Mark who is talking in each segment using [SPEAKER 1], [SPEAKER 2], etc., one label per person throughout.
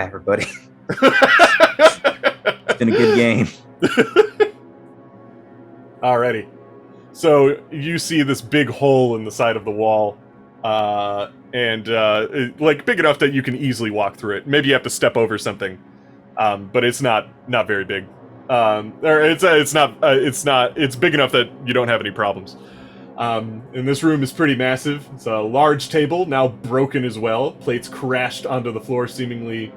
[SPEAKER 1] Hi, everybody. It's been a good game.
[SPEAKER 2] Alrighty. So you see this big hole in the side of the wall, like big enough that you can easily walk through it. Maybe you have to step over something, but it's not very big. It's big enough that you don't have any problems. And this room is pretty massive. It's a large table, now broken as well. Plates crashed onto the floor, seemingly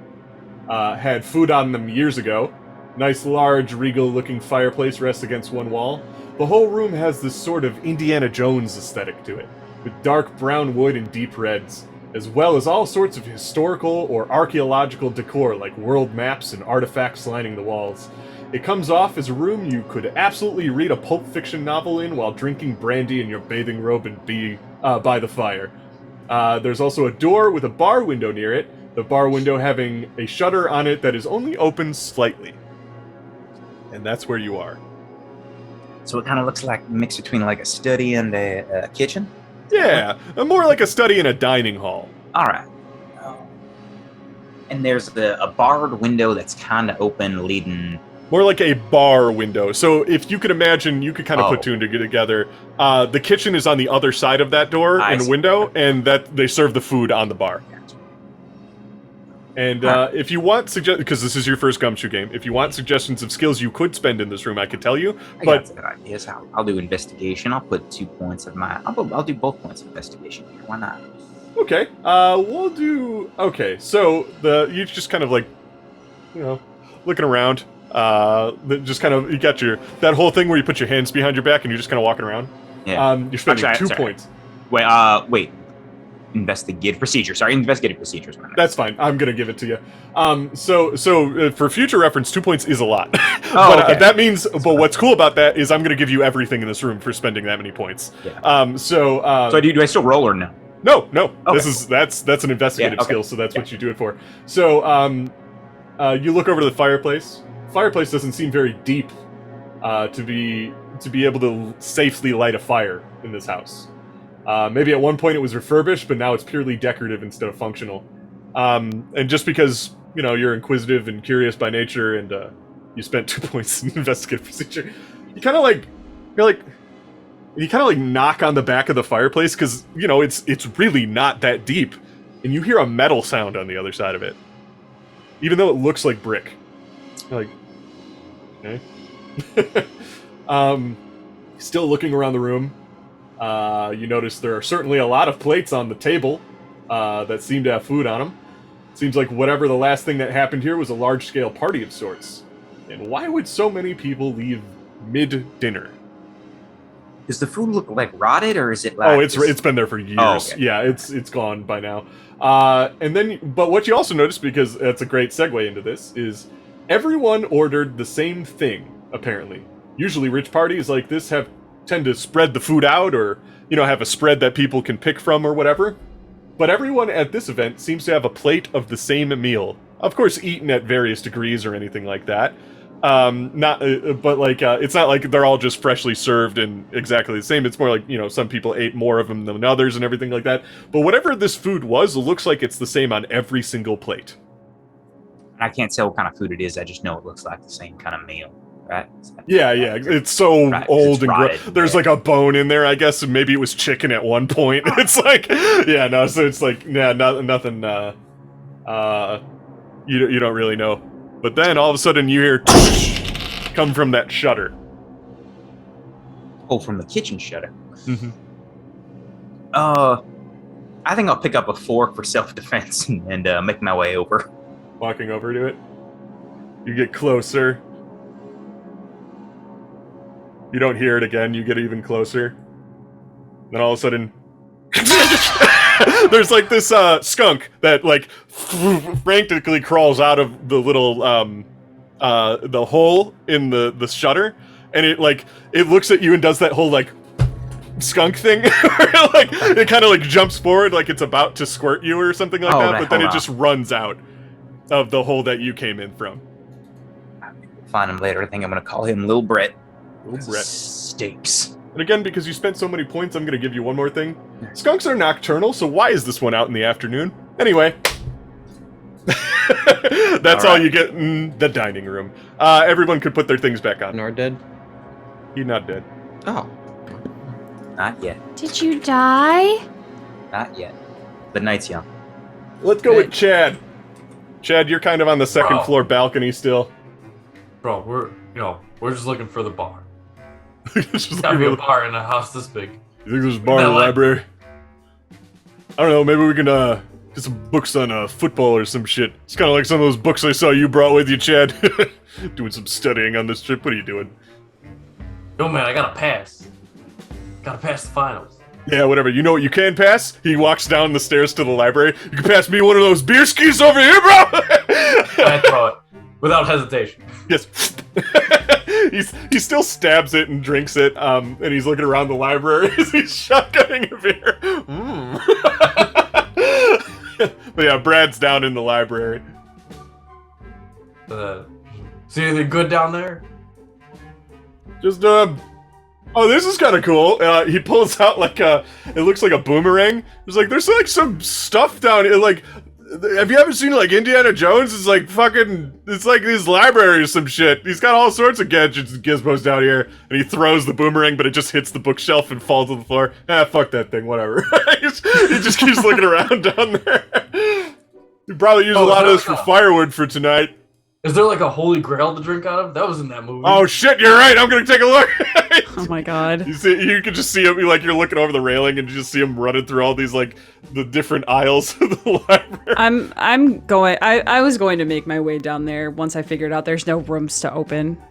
[SPEAKER 2] had food on them years ago. Nice, large, regal-looking fireplace rests against one wall. The whole room has this sort of Indiana Jones aesthetic to it, with dark brown wood and deep reds, as well as all sorts of historical or archaeological decor like world maps and artifacts lining the walls. It comes off as a room you could absolutely read a Pulp Fiction novel in while drinking brandy in your bathing robe and be by the fire. There's also a door with a bar window near it, the bar window having a shutter on it that is only open slightly. And that's where you are.
[SPEAKER 1] So it kind of looks like a mix between like a study and a kitchen?
[SPEAKER 2] Yeah, more like a study in a dining hall.
[SPEAKER 1] All right. And there's a barred window that's kind of open leading...
[SPEAKER 2] More like a bar window. So if you could imagine, you could kind of put two and two together. The kitchen is on the other side of that door and the window, and that they serve the food on the bar. And if you want because this is your first Gumshoe game, if you want suggestions of skills you could spend in this room, I could tell you.
[SPEAKER 1] I got some good ideas. I'll do investigation. I'll put 2 points of my... I'll do both points of investigation here. Why not?
[SPEAKER 2] Okay. We'll do... Okay, so you just kind of like, looking around. Just kind of, you got that whole thing where you put your hands behind your back and you're just kind of walking around.
[SPEAKER 1] Yeah.
[SPEAKER 2] You're spending 2 points.
[SPEAKER 1] Wait. Investigative procedures.
[SPEAKER 2] That's fine. I'm gonna give it to you. So for future reference, 2 points is a lot. But that means. But what's cool about that is I'm gonna give you everything in this room for spending that many points.
[SPEAKER 1] Yeah. So do I still roll or no?
[SPEAKER 2] No.
[SPEAKER 1] Okay.
[SPEAKER 2] That's an investigative skill, so that's what you do it for. So you look over to the fireplace. Fireplace doesn't seem very deep to be able to safely light a fire in this house. Maybe at one point it was refurbished, but now it's purely decorative instead of functional. And just because, you're inquisitive and curious by nature and you spent 2 points in investigative procedure, you kind of knock on the back of the fireplace because, it's really not that deep. And you hear a metal sound on the other side of it. Even though it looks like brick. You're like, okay. Still looking around the room. You notice there are certainly a lot of plates on the table that seem to have food on them. Seems like whatever the last thing that happened here was a large-scale party of sorts. And why would so many people leave mid-dinner?
[SPEAKER 1] Does the food look like rotted, or is it like...
[SPEAKER 2] Oh, it's been there for years.
[SPEAKER 1] Oh, okay.
[SPEAKER 2] Yeah, it's gone by now. But what you also notice, because that's a great segue into this, is everyone ordered the same thing, apparently. Usually rich parties like this tend to spread the food out or, have a spread that people can pick from or whatever. But everyone at this event seems to have a plate of the same meal. Of course, eaten at various degrees or anything like that. It's not like they're all just freshly served and exactly the same. It's more like, some people ate more of them than others and everything like that. But whatever this food was, it looks like it's the same on every single plate.
[SPEAKER 1] I can't tell what kind of food it is. I just know it looks like the same kind of meal. Right?
[SPEAKER 2] Yeah. It's so old and gross. There's like a bone in there, I guess, and maybe it was chicken at one point. It's like, so it's like, nothing, you don't really know. But then all of a sudden you hear come from that shutter.
[SPEAKER 1] Oh, from the kitchen shutter.
[SPEAKER 2] Mm-hmm.
[SPEAKER 1] I think I'll pick up a fork for self-defense and make my way over.
[SPEAKER 2] Walking over to it. You get closer. You don't hear it again, you get even closer. Then all of a sudden... there's like this skunk that like frantically crawls out of the little the hole in the shutter, and it looks at you and does that whole like skunk thing. Like it kind of like jumps forward like it's about to squirt you or something like that, but then it just runs out of the hole that you came in from.
[SPEAKER 1] I'll find him later. I think I'm gonna call him Lil Brett.
[SPEAKER 2] Lil Brett.
[SPEAKER 1] Steaks.
[SPEAKER 2] And again, because you spent so many points, I'm going to give you one more thing. Skunks are nocturnal, so why is this one out in the afternoon? Anyway. That's all you get in the dining room. Everyone could put their things back on.
[SPEAKER 3] Nor dead.
[SPEAKER 2] He's not dead.
[SPEAKER 3] Oh.
[SPEAKER 1] Not yet.
[SPEAKER 4] Did you die?
[SPEAKER 1] Not yet. The night's young.
[SPEAKER 2] Let's go with Chad. Chad, you're kind of on the second floor balcony still.
[SPEAKER 5] Bro, we're just looking for the bar.
[SPEAKER 2] Just
[SPEAKER 5] Gotta be a bar in a house this big.
[SPEAKER 2] You think there's a bar in the library? I don't know, maybe we can get some books on football or some shit. It's kind of like some of those books I saw you brought with you, Chad. Doing some studying on this trip. What are you doing?
[SPEAKER 5] Yo, man, I gotta pass. Gotta pass the finals.
[SPEAKER 2] Yeah, whatever. You know what you can pass? He walks down the stairs to the library. You can pass me one of those beer skis over here, bro!
[SPEAKER 5] I throw it. Without hesitation.
[SPEAKER 2] Yes. he still stabs it and drinks it, and he's looking around the library as he's shotgunning a beer. But yeah, Brad's down in the library.
[SPEAKER 5] See anything good down there?
[SPEAKER 2] Just, oh, this is kind of cool. He pulls out like it looks like a boomerang. There's like some stuff down here. Like, have you ever seen like Indiana Jones? It's like his library or some shit. He's got all sorts of gadgets and gizmos down here. And he throws the boomerang, but it just hits the bookshelf and falls to the floor. Fuck that thing, whatever. he just keeps looking around down there. You probably use a lot of this for firewood for tonight.
[SPEAKER 5] Is there like a holy grail to drink out of? That was in that movie.
[SPEAKER 2] Oh shit, you're right. I'm gonna take a look.
[SPEAKER 4] Oh my god.
[SPEAKER 2] You can just see him, like you're looking over the railing and you just see him running through all these like the different aisles of the library.
[SPEAKER 4] I was going to make my way down there once I figured out there's no rooms to open.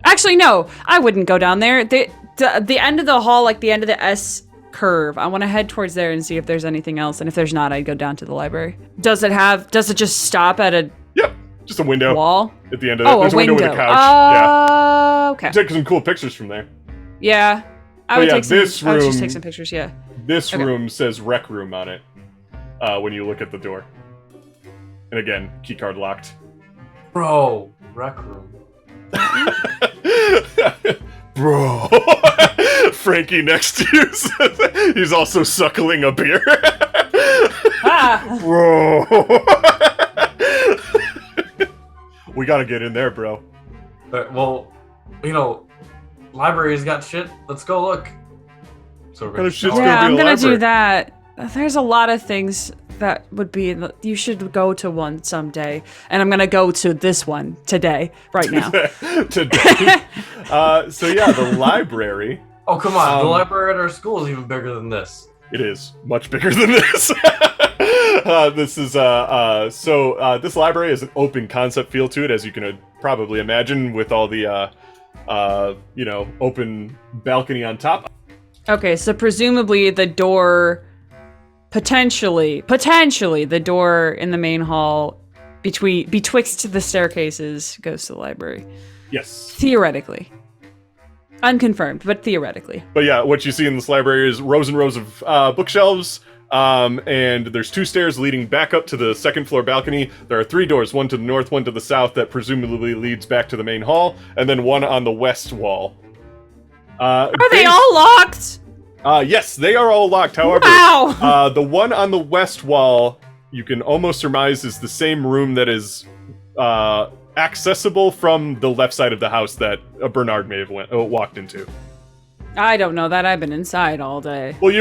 [SPEAKER 4] Actually, no, I wouldn't go down there. The end of the hall, like the end of the S curve. I want to head towards there and see if there's anything else. And if there's not, I'd go down to the library. Does it just stop at a
[SPEAKER 2] just a window
[SPEAKER 4] wall
[SPEAKER 2] at the end of it? There's a window with a couch. Yeah.
[SPEAKER 4] Okay.
[SPEAKER 2] Take some cool pictures from there.
[SPEAKER 4] Yeah. I would just take
[SPEAKER 2] room,
[SPEAKER 4] some pictures, yeah.
[SPEAKER 2] This room says rec room on it when you look at the door. And again, keycard locked.
[SPEAKER 5] Bro, rec room.
[SPEAKER 2] Bro. Frankie next to you says he's also suckling a beer. Bro. We gotta get in there, bro.
[SPEAKER 5] Well, library's got shit. Let's go look. So we're
[SPEAKER 4] I'm gonna do that. There's a lot of things that would be. You should go to one someday, and I'm gonna go to this one today, right now.
[SPEAKER 2] Today. So yeah, the library.
[SPEAKER 5] Oh come on, the library at our school is even bigger than this.
[SPEAKER 2] It is much bigger than this. This library has an open concept feel to it, as you can probably imagine, with all the open balcony on top.
[SPEAKER 4] Okay, so presumably the door, potentially the door in the main hall betwixt the staircases goes to the library.
[SPEAKER 2] Yes.
[SPEAKER 4] Theoretically. Unconfirmed, but theoretically.
[SPEAKER 2] But yeah, what you see in this library is rows and rows of bookshelves, and there's 2 stairs leading back up to the second floor balcony. There are 3 doors, one to the north, one to the south, that presumably leads back to the main hall, and then one on the west wall.
[SPEAKER 4] Are they all locked?
[SPEAKER 2] Yes, they are all locked. However,
[SPEAKER 4] wow.
[SPEAKER 2] The one on the west wall, you can almost surmise is the same room that is accessible from the left side of the house that Bernard may have walked into.
[SPEAKER 4] I don't know that. I've been inside all day.
[SPEAKER 2] Well,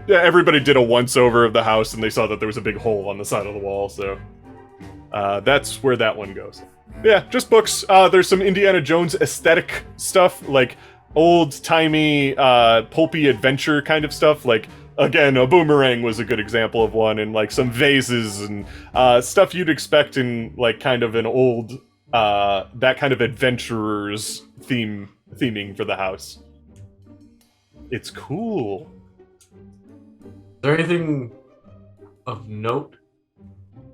[SPEAKER 2] everybody did a once-over of the house, and they saw that there was a big hole on the side of the wall, so that's where that one goes. Yeah, just books. There's some Indiana Jones aesthetic stuff, like old-timey, pulpy adventure kind of stuff, like, again, a boomerang was a good example of one, and, like, some vases and stuff you'd expect in, like, kind of an old, that kind of adventurer's theming for the house. It's cool.
[SPEAKER 5] Is there anything of note?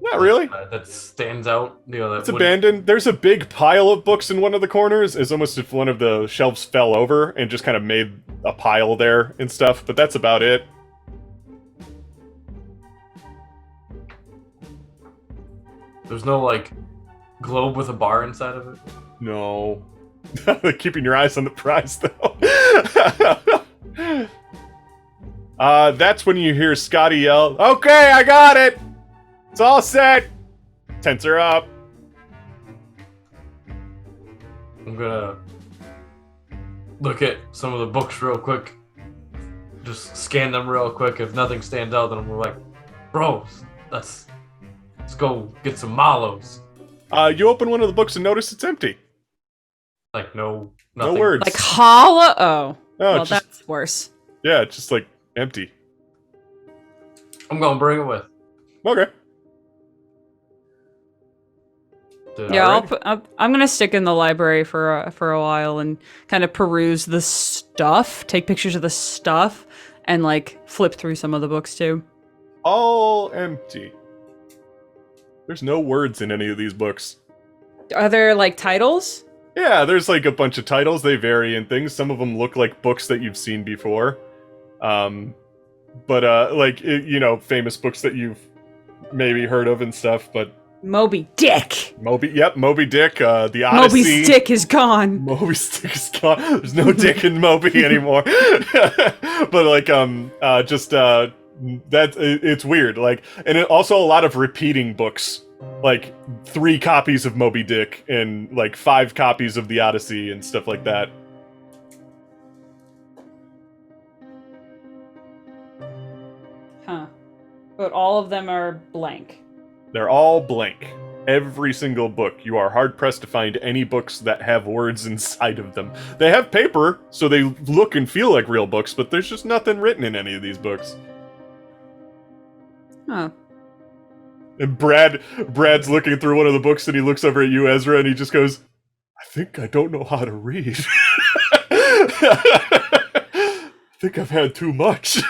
[SPEAKER 2] Not really.
[SPEAKER 5] That stands out.
[SPEAKER 2] It's abandoned. There's a big pile of books in one of the corners. It's almost if one of the shelves fell over and just kind of made a pile there and stuff, but that's about it.
[SPEAKER 5] There's no, like, globe with a bar inside of it?
[SPEAKER 2] No. Keeping your eyes on the prize, though. That's when you hear Scotty yell, "Okay, I got it! It's all set!" Tensor up.
[SPEAKER 5] I'm gonna look at some of the books real quick. Just scan them real quick. If nothing stands out, then I'm like, bro, let's go get some mallows.
[SPEAKER 2] You open one of the books and notice it's empty.
[SPEAKER 5] Like nothing.
[SPEAKER 2] No words.
[SPEAKER 4] Like hollow. Oh,
[SPEAKER 2] No,
[SPEAKER 4] well,
[SPEAKER 2] it's just,
[SPEAKER 4] that's worse.
[SPEAKER 2] yeah, it's just like empty.
[SPEAKER 5] I'm gonna bring it with.
[SPEAKER 2] Okay.
[SPEAKER 4] Yeah, I'm gonna stick in the library for a while and kind of peruse the stuff, take pictures of the stuff, and like flip through some of the books too.
[SPEAKER 2] All empty. There's no words in any of these books.
[SPEAKER 4] Are there like titles?
[SPEAKER 2] Yeah, there's like a bunch of titles. They vary in things. Some of them look like books that you've seen before. But like, you know, famous books that you've maybe heard of and stuff, but
[SPEAKER 4] Moby Dick.
[SPEAKER 2] Moby Dick, the Odyssey.
[SPEAKER 4] Moby's dick is gone.
[SPEAKER 2] Moby's dick is gone. There's no dick in Moby anymore. But like, it's weird. Like, and also a lot of repeating books. Like 3 copies of Moby Dick and like 5 copies of the Odyssey and stuff like that.
[SPEAKER 4] Huh. But all of them are blank.
[SPEAKER 2] They're all blank. Every single book. You are hard-pressed to find any books that have words inside of them. They have paper, so they look and feel like real books, but there's just nothing written in any of these books.
[SPEAKER 4] Huh.
[SPEAKER 2] And Brad's looking through one of the books, and he looks over at you, Ezra, and he just goes, I think I don't know how to read. I think I've had too much.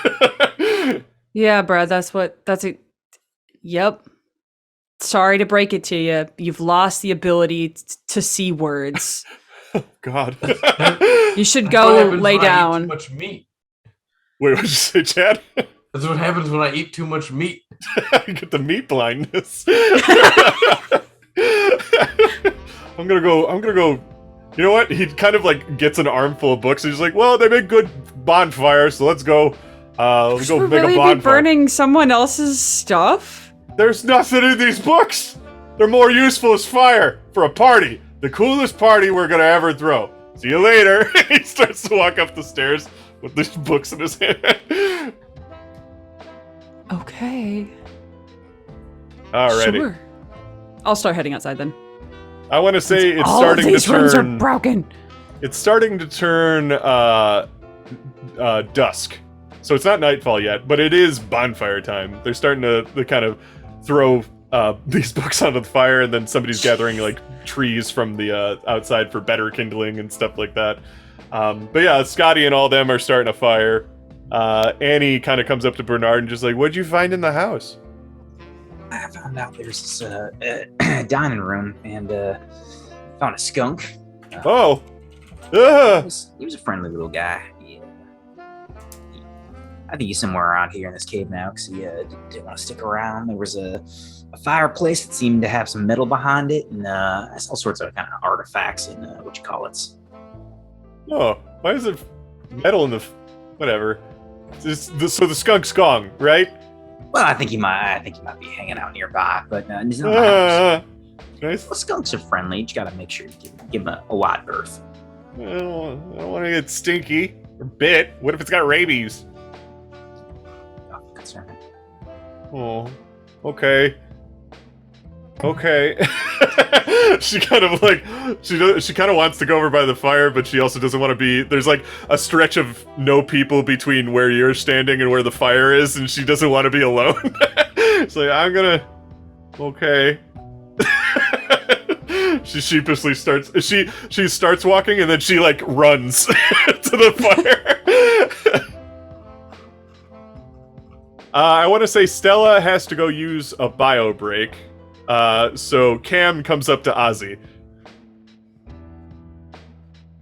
[SPEAKER 4] Yeah, Brad, that's it. Yep. Sorry to break it to you. You've lost the ability to see words.
[SPEAKER 2] Oh, God.
[SPEAKER 4] You should
[SPEAKER 5] What
[SPEAKER 4] go
[SPEAKER 5] happens
[SPEAKER 4] lay
[SPEAKER 5] when I eat
[SPEAKER 4] down.
[SPEAKER 5] too much meat.
[SPEAKER 2] Wait, what did you say, Chad?
[SPEAKER 5] That's what happens when I eat too much meat.
[SPEAKER 2] I get the meat blindness. I'm gonna go. You know what? He kind of like gets an armful of books and he's like, well, they make good bonfires, so let's go. Let's go
[SPEAKER 4] Should
[SPEAKER 2] make
[SPEAKER 4] we
[SPEAKER 2] a
[SPEAKER 4] really
[SPEAKER 2] bonfire.
[SPEAKER 4] be burning someone else's stuff?
[SPEAKER 2] There's nothing in these books. They're more useful as fire for a party. The coolest party we're gonna ever throw. See you later. He starts to walk up the stairs with these books in his hand.
[SPEAKER 4] Okay.
[SPEAKER 2] Alrighty.
[SPEAKER 4] Sure. I'll start heading outside then.
[SPEAKER 2] I want to say it's
[SPEAKER 4] All
[SPEAKER 2] starting
[SPEAKER 4] of these
[SPEAKER 2] to
[SPEAKER 4] rooms
[SPEAKER 2] turn.
[SPEAKER 4] are broken.
[SPEAKER 2] It's starting to turn dusk. So it's not nightfall yet, but it is bonfire time. They're starting to kind of throw these books onto the fire, and then somebody's gathering like trees from the outside for better kindling and stuff like that. But yeah, Scotty and all them are starting a fire. Annie kind of comes up to Bernard and just like, what'd you find in the house?
[SPEAKER 1] I found out there's this dining room and found a skunk.
[SPEAKER 2] Oh.
[SPEAKER 1] He was a friendly little guy. I think he's somewhere around here in this cave now because he didn't want to stick around. There was a fireplace that seemed to have some metal behind it, and all sorts of kind of artifacts and
[SPEAKER 2] Oh, why is there metal in the... Whatever. So the skunk's gone, right?
[SPEAKER 1] Well, I think he might be hanging out nearby, but he's not in my house.
[SPEAKER 2] Nice.
[SPEAKER 1] Well, skunks are friendly. You just gotta make sure you give him a wide berth.
[SPEAKER 2] I don't want to get stinky or bit. What if it's got rabies?
[SPEAKER 1] Not concerning.
[SPEAKER 2] Oh, okay. She kind of like she kind of wants to go over by the fire, but she also doesn't want to be. There's like a stretch of no people between where you're standing and where the fire is, and she doesn't want to be alone. It's like, I'm gonna. Okay. She sheepishly starts. She starts walking, and then she like runs to the fire. I want to say Stella has to go use a bio break. So Cam comes up to Ozzy.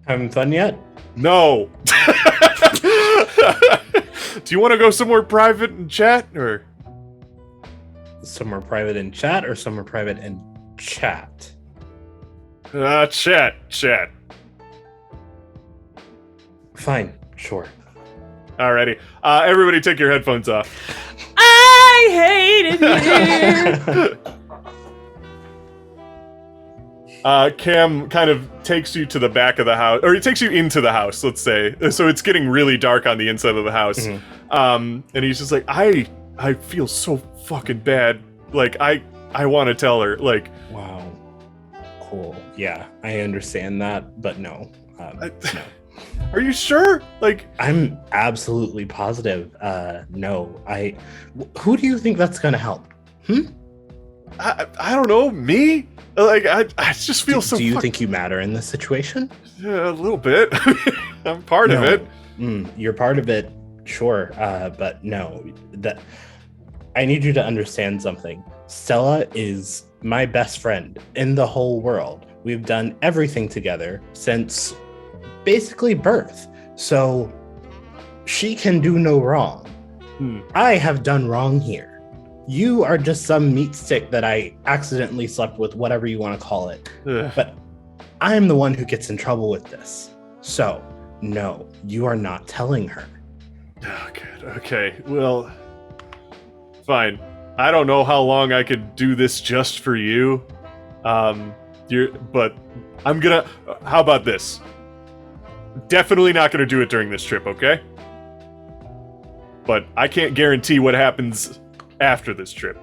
[SPEAKER 3] Haven't done yet?
[SPEAKER 2] No. Do you want to go somewhere private and chat, or
[SPEAKER 3] Somewhere private in chat or somewhere private in chat?
[SPEAKER 2] Chat.
[SPEAKER 3] Fine, sure.
[SPEAKER 2] Alrighty. Everybody take your headphones off.
[SPEAKER 4] I hate it here.
[SPEAKER 2] Cam kind of takes you to the back of the house, or he takes you into the house, let's say. So it's getting really dark on the inside of the house. And he's just like, I feel so fucking bad. Like, I want to tell her. Like,
[SPEAKER 3] Wow. Cool. Yeah, I understand that, but no. No.
[SPEAKER 2] Are you sure? Like,
[SPEAKER 3] I'm absolutely positive. No. Who do you think that's gonna help?
[SPEAKER 2] I don't know, me? Like, I just feel so.
[SPEAKER 3] Do you think you matter in this situation?
[SPEAKER 2] Yeah, a little bit. I'm part of it.
[SPEAKER 3] You're part of it, sure. But no, that I need you to understand something. Stella is my best friend in the whole world. We've done everything together since basically birth. So she can do no wrong. I have done wrong here. You are just some meat stick that I accidentally slept with, whatever you want to call it.
[SPEAKER 2] Ugh.
[SPEAKER 3] But I'm the one who gets in trouble with this. So, no, you are not telling her.
[SPEAKER 2] Oh, good. Okay. Well, fine. I don't know how long I could do this just for you. But I'm gonna. How about this? Definitely not gonna do it during this trip, okay? But I can't guarantee what happens after this trip.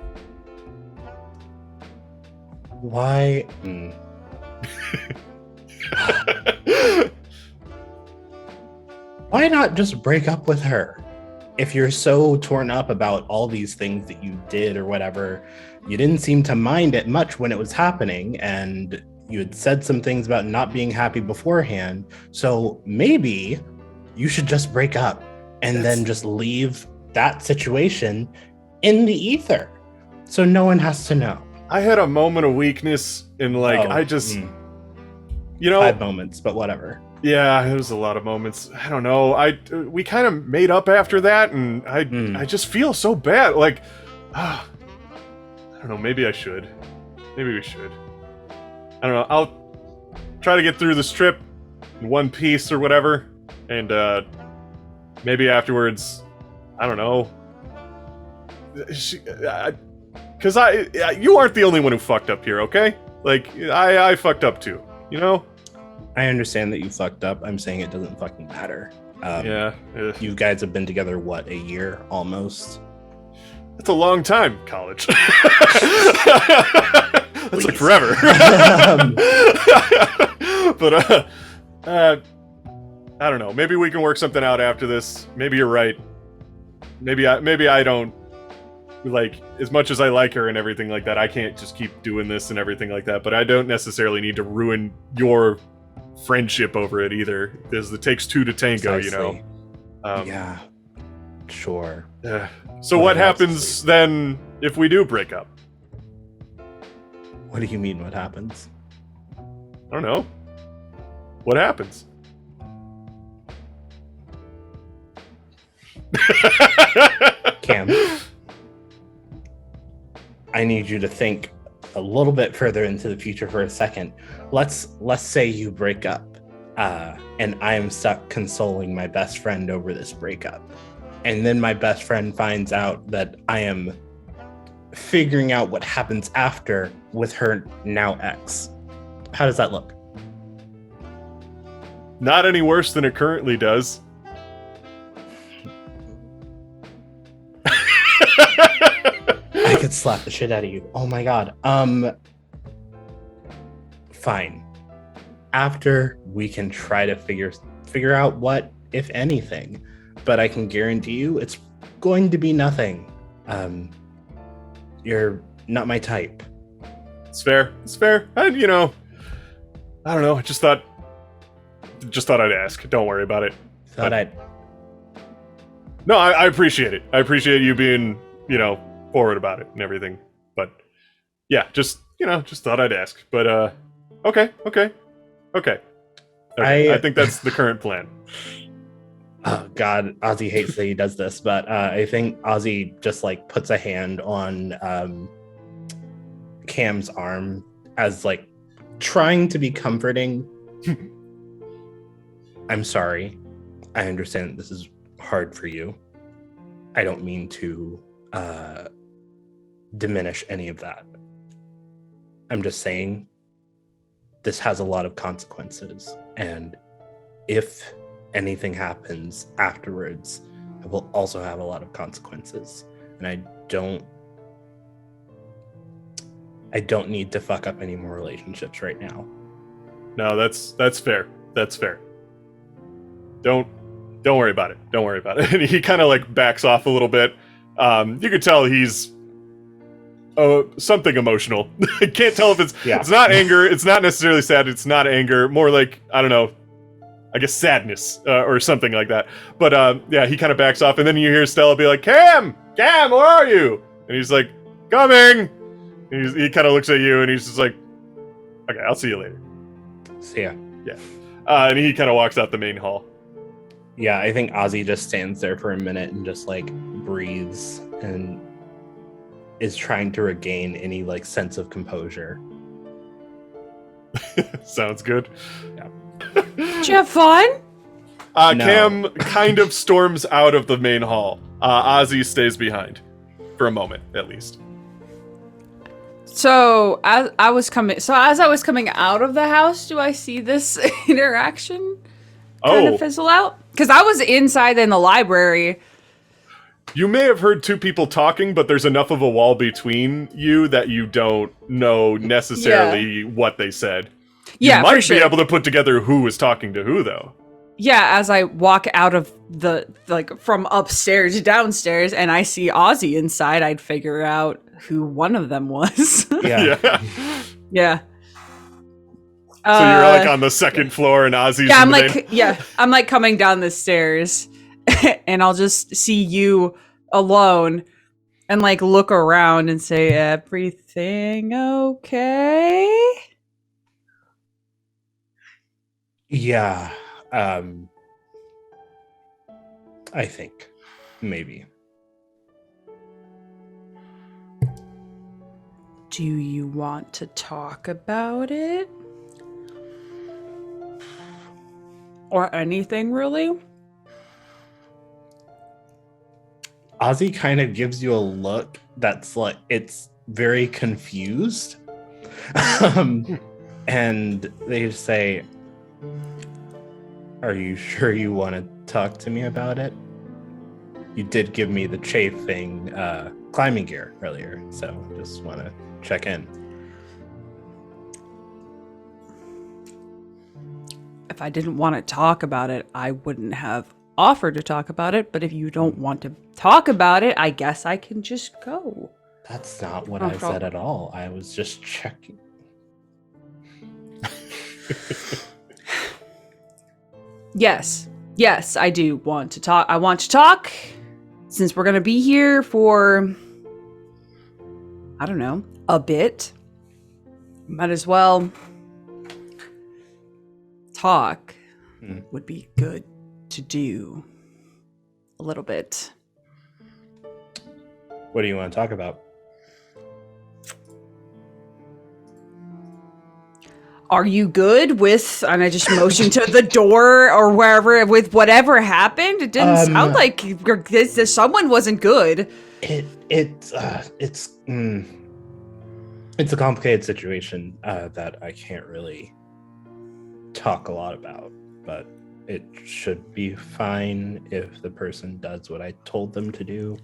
[SPEAKER 3] Why? Why not just break up with her? If you're so torn up about all these things that you did or whatever, you didn't seem to mind it much when it was happening, and you had said some things about not being happy beforehand. So maybe you should just break up and then just leave that situation in the ether so no one has to know.
[SPEAKER 2] I had a moment of weakness and I just, you know,
[SPEAKER 3] 5 moments, but whatever.
[SPEAKER 2] Yeah, it was a lot of moments. I don't know. We kind of made up after that, and I just feel so bad. Like, I don't know. Maybe I should. Maybe we should. I don't know. I'll try to get through this trip in one piece or whatever, and maybe afterwards, I don't know. Because you aren't the only one who fucked up here, okay? Like, I fucked up too, you know?
[SPEAKER 3] I understand that you fucked up. I'm saying it doesn't fucking matter.
[SPEAKER 2] Yeah.
[SPEAKER 3] You guys have been together, what, a year almost?
[SPEAKER 2] That's a long time, college. That's like forever. But I don't know. Maybe we can work something out after this. Maybe you're right. Maybe I don't, like, as much as I like her and everything like that, I can't just keep doing this and everything like that. But I don't necessarily need to ruin your friendship over it either, because it takes two to tango.
[SPEAKER 3] Precisely.
[SPEAKER 2] You know.
[SPEAKER 3] Yeah, sure.
[SPEAKER 2] So what happens then if we do break up?
[SPEAKER 3] What do you mean, what happens?
[SPEAKER 2] I don't know. What happens?
[SPEAKER 3] Cam, I need you to think a little bit further into the future for a second. Let's say you break up, and I am stuck consoling my best friend over this breakup. And then my best friend finds out that I am figuring out what happens after with her now ex. How does that look?
[SPEAKER 2] Not any worse than it currently does.
[SPEAKER 3] I could slap the shit out of you. Oh my god. Fine. After, we can try to figure out what, if anything. But I can guarantee you it's going to be nothing. You're not my type.
[SPEAKER 2] It's fair. It's fair. And, you know, I don't know. I just thought I'd ask. Don't worry about it. No, I appreciate it. I appreciate you being, you know, forward about it and everything. But yeah, just thought I'd ask. But okay. I think that's the current plan.
[SPEAKER 3] Oh god, Ozzy hates that he does this, but I think Ozzy just like puts a hand on Cam's arm as like trying to be comforting. I'm sorry. I understand that this is hard for you. I don't mean to diminish any of that. I'm just saying this has a lot of consequences, and if anything happens afterwards, it will also have a lot of consequences. And I don't need to fuck up any more relationships right now.
[SPEAKER 2] No, that's fair. That's fair. Don't worry about it. Don't worry about it. And he kind of like backs off a little bit. You could tell he's something emotional. I can't tell if it's not anger. It's not necessarily sad. It's not anger. More like, I don't know, I guess sadness or something like that. But yeah, he kind of backs off, and then you hear Stella be like, Cam, where are you? And he's like, coming. And he kind of looks at you, and he's just like, okay, I'll see you later.
[SPEAKER 3] See ya.
[SPEAKER 2] Yeah. And he kind of walks out the main hall.
[SPEAKER 3] Yeah, I think Ozzy just stands there for a minute and just like breathes and is trying to regain any like sense of composure.
[SPEAKER 2] Sounds good.
[SPEAKER 3] Yeah.
[SPEAKER 4] Did you have fun?
[SPEAKER 3] No.
[SPEAKER 2] Cam kind of storms out of the main hall. Ozzy stays behind for a moment, at least.
[SPEAKER 4] So as I was coming out of the house, do I see this interaction kind of fizzle out? Because I was inside in the library.
[SPEAKER 2] You may have heard two people talking, but there's enough of a wall between you that you don't know necessarily what they said.
[SPEAKER 4] Yeah,
[SPEAKER 2] you might
[SPEAKER 4] for sure.
[SPEAKER 2] be able to put together who was talking to who, though.
[SPEAKER 4] Yeah, as I walk out of from upstairs to downstairs and I see Ozzy inside, I'd figure out who one of them was.
[SPEAKER 3] Yeah.
[SPEAKER 4] Yeah.
[SPEAKER 2] So you're like on the second floor and Ozzy's
[SPEAKER 4] I'm like coming down the stairs and I'll just see you alone and like look around and say, everything okay?
[SPEAKER 3] Yeah. I think maybe.
[SPEAKER 4] Do you want to talk about it? Or anything, really?
[SPEAKER 3] Ozzy kind of gives you a look that's like, it's very confused. And they say, are you sure you want to talk to me about it? You did give me the chafing climbing gear earlier, so just want to check in.
[SPEAKER 4] If I didn't want to talk about it, I wouldn't have offered to talk about it. But if you don't want to talk about it, I guess I can just go.
[SPEAKER 3] That's not what I said at all. I was just checking.
[SPEAKER 4] Yes, I do want to talk. I want to talk since we're going to be here for, I don't know, a bit. Might as well talk. Would be good to do a little bit.
[SPEAKER 3] What do you want to talk about?
[SPEAKER 4] Are you good with, and I just motioned to the door or wherever, with whatever happened? It didn't sound like someone wasn't good.
[SPEAKER 3] It's a complicated situation that I can't really talk a lot about, but it should be fine if the person does what I told them to do.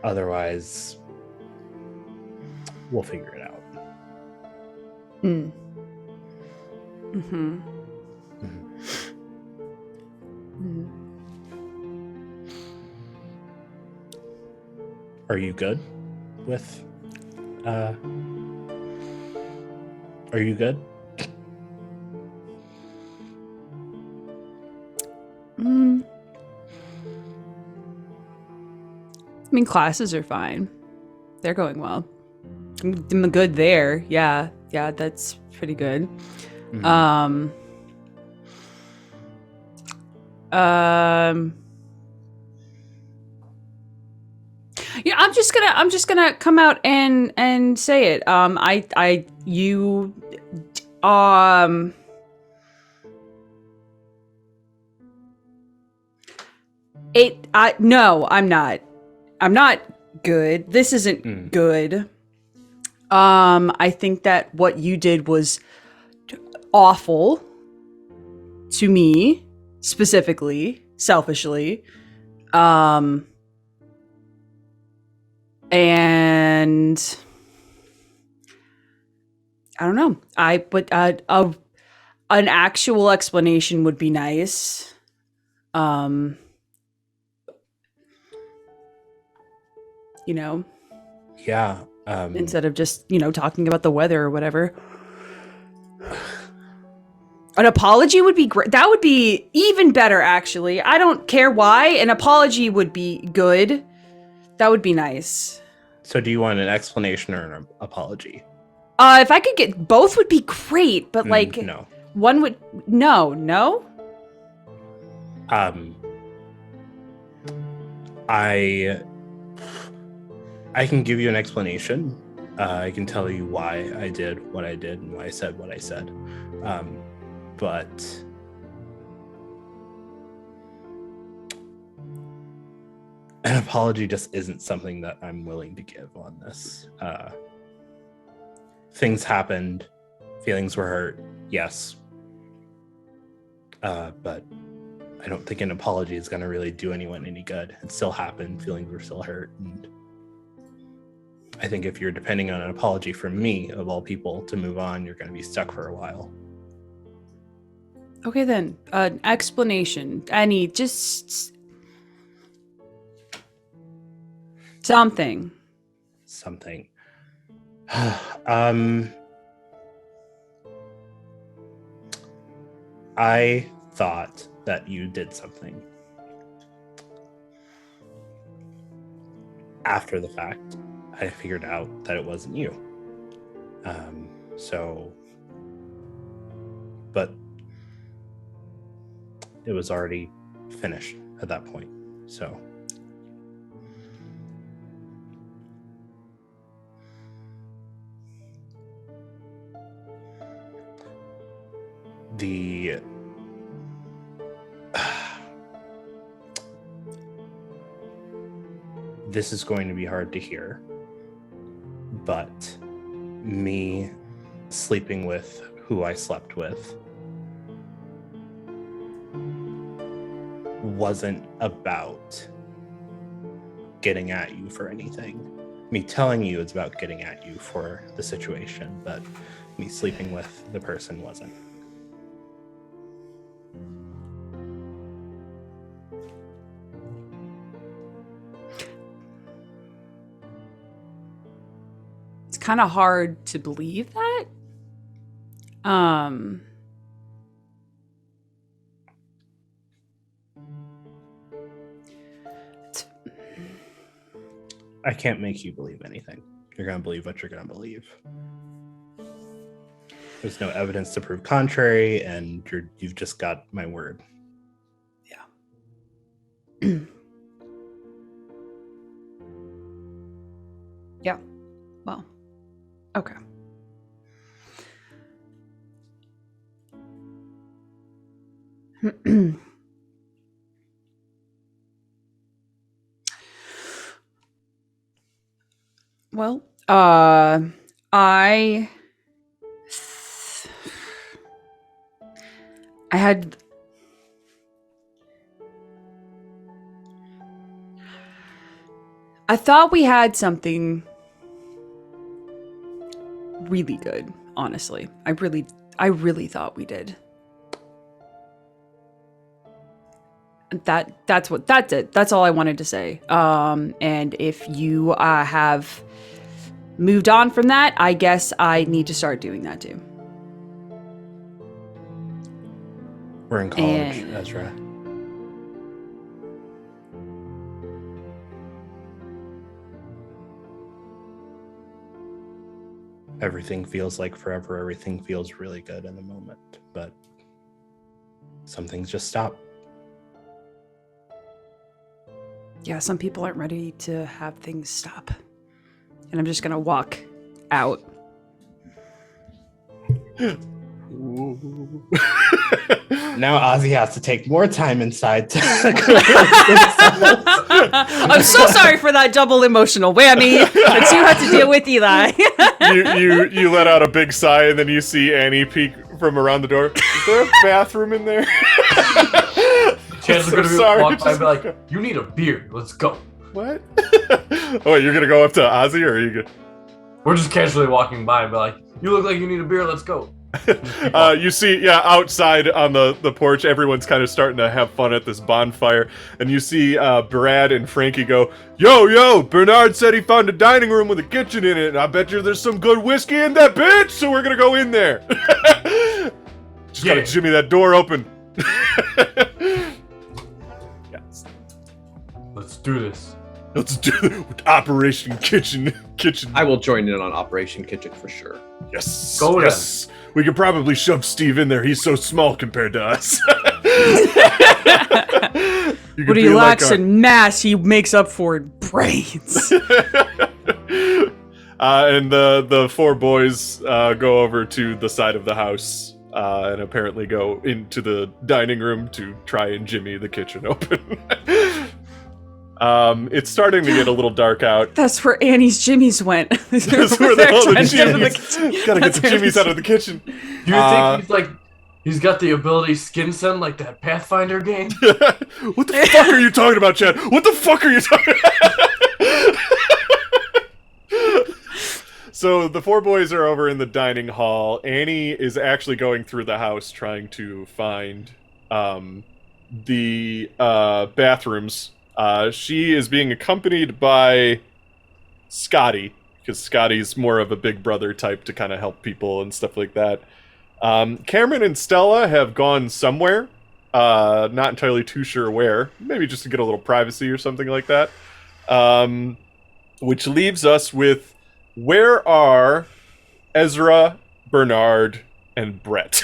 [SPEAKER 3] Otherwise, we'll figure it out. Are you good with are you good?
[SPEAKER 4] I mean, classes are fine. They're going well. I'm good there. Yeah, that's pretty good. Yeah, I'm just gonna come out and say it. No, I'm not good. This isn't good. I think that what you did was awful to me, specifically, selfishly. And I don't know. An actual explanation would be nice. You know,
[SPEAKER 3] Yeah.
[SPEAKER 4] instead of just, talking about the weather or whatever. An apology would be great. That would be even better, actually. I don't care why. An apology would be good. That would be nice.
[SPEAKER 3] So do you want an explanation or an apology?
[SPEAKER 4] If I could get both would be great, but
[SPEAKER 3] No.
[SPEAKER 4] one would no.
[SPEAKER 3] I can give you an explanation. I can tell you why I did what I did and why I said what I said. But an apology just isn't something that I'm willing to give on this. Things happened. Feelings were hurt. Yes. But I don't think an apology is going to really do anyone any good. It still happened. Feelings were still hurt. And I think if you're depending on an apology from me, of all people, to move on, you're going to be stuck for a while.
[SPEAKER 4] Okay, then. An explanation. Just something.
[SPEAKER 3] Something. I thought that you did something. After the fact, I figured out that it wasn't you. But it was already finished at that point. So this is going to be hard to hear, but me sleeping with who I slept with wasn't about getting at you for anything. Me telling you it's about getting at you for the situation, but me sleeping with the person wasn't.
[SPEAKER 4] It's kind of hard to believe that.
[SPEAKER 3] I can't make you believe anything. You're going to believe what you're going to believe. There's no evidence to prove contrary, and you've just got my word.
[SPEAKER 4] Yeah. Yeah. Well, okay. Well, I had I thought we had something really good, honestly. I really thought we did. That's it. That's all I wanted to say. And if you have moved on from that, I guess I need to start doing that too.
[SPEAKER 3] We're in college, Ezra. Everything feels like forever. Everything feels really good in the moment, but some things just stop.
[SPEAKER 4] Yeah, some people aren't ready to have things stop. And I'm just gonna walk out.
[SPEAKER 3] Now Ozzy has to take more time inside to
[SPEAKER 4] I'm so sorry for that double emotional whammy that you had to deal with, Eli.
[SPEAKER 2] you let out a big sigh, and then you see Annie peek from around the door. Is there a bathroom in there?
[SPEAKER 5] Chances are gonna walk by and be like, "You need a beer. Let's go."
[SPEAKER 2] What? Oh, you're gonna go up to Ozzy, or are you good?
[SPEAKER 5] We're just casually walking by and be like, "You look like you need a beer. Let's go."
[SPEAKER 2] You see, outside on the porch, everyone's kind of starting to have fun at this bonfire, and you see Brad and Frankie go, Yo, Bernard said he found a dining room with a kitchen in it, and I bet you there's some good whiskey in that bitch, so we're gonna go in there. Just gotta jimmy that door open. Yes.
[SPEAKER 5] Let's do this.
[SPEAKER 2] Let's do Operation Kitchen.
[SPEAKER 6] I will join in on Operation Kitchen for sure.
[SPEAKER 2] Yes.
[SPEAKER 5] Go
[SPEAKER 2] yes. We could probably shove Steve in there. He's so small compared to us.
[SPEAKER 4] What he lacks in mass, he makes up for in brains.
[SPEAKER 2] And the four boys go over to the side of the house and apparently go into the dining room to try and jimmy the kitchen open. It's starting to get a little dark out.
[SPEAKER 4] That's where Annie's jimmies went.
[SPEAKER 2] That's where all the jimmies. Gotta get the jimmies out of the kitchen.
[SPEAKER 5] Do you think he's got the ability skin send like that Pathfinder game?
[SPEAKER 2] What the fuck are you talking about, Chad? What the fuck are you talking about? So the four boys are over in the dining hall. Annie is actually going through the house trying to find the bathrooms. She is being accompanied by Scotty, because Scotty's more of a big brother type to kind of help people and stuff like that. Cameron and Stella have gone somewhere, not entirely too sure where, maybe just to get a little privacy or something like that. Which leaves us with, where are Ezra, Bernard, and Brett?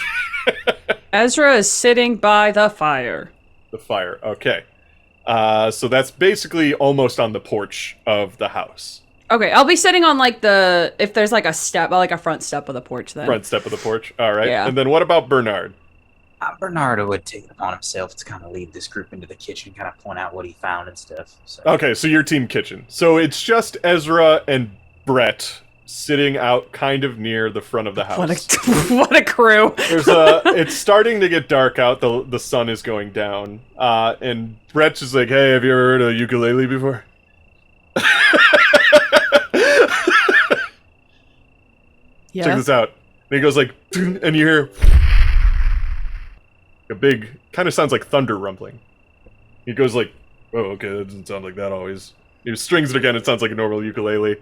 [SPEAKER 4] Ezra is sitting by the fire.
[SPEAKER 2] The fire, okay. So that's basically almost on the porch of the house.
[SPEAKER 4] Okay, I'll be sitting on if there's like a step, like a front step of the porch then.
[SPEAKER 2] Front step of the porch, all right.
[SPEAKER 4] Yeah.
[SPEAKER 2] And then what about Bernard?
[SPEAKER 1] Bernard would take it upon himself to kind of lead this group into the kitchen, kind of point out what he found and stuff. So.
[SPEAKER 2] Okay, so you're team kitchen. So it's just Ezra and Brett sitting out kind of near the front of the house.
[SPEAKER 4] What a crew.
[SPEAKER 2] It's starting to get dark out. The sun is going down. And Brett's just like, hey, have you ever heard of ukulele before?
[SPEAKER 4] Yeah.
[SPEAKER 2] Check this out. And he goes like, and you hear a big, kind of sounds like thunder rumbling. He goes like, oh, okay, that doesn't sound like that always. He strings it again, it sounds like a normal ukulele.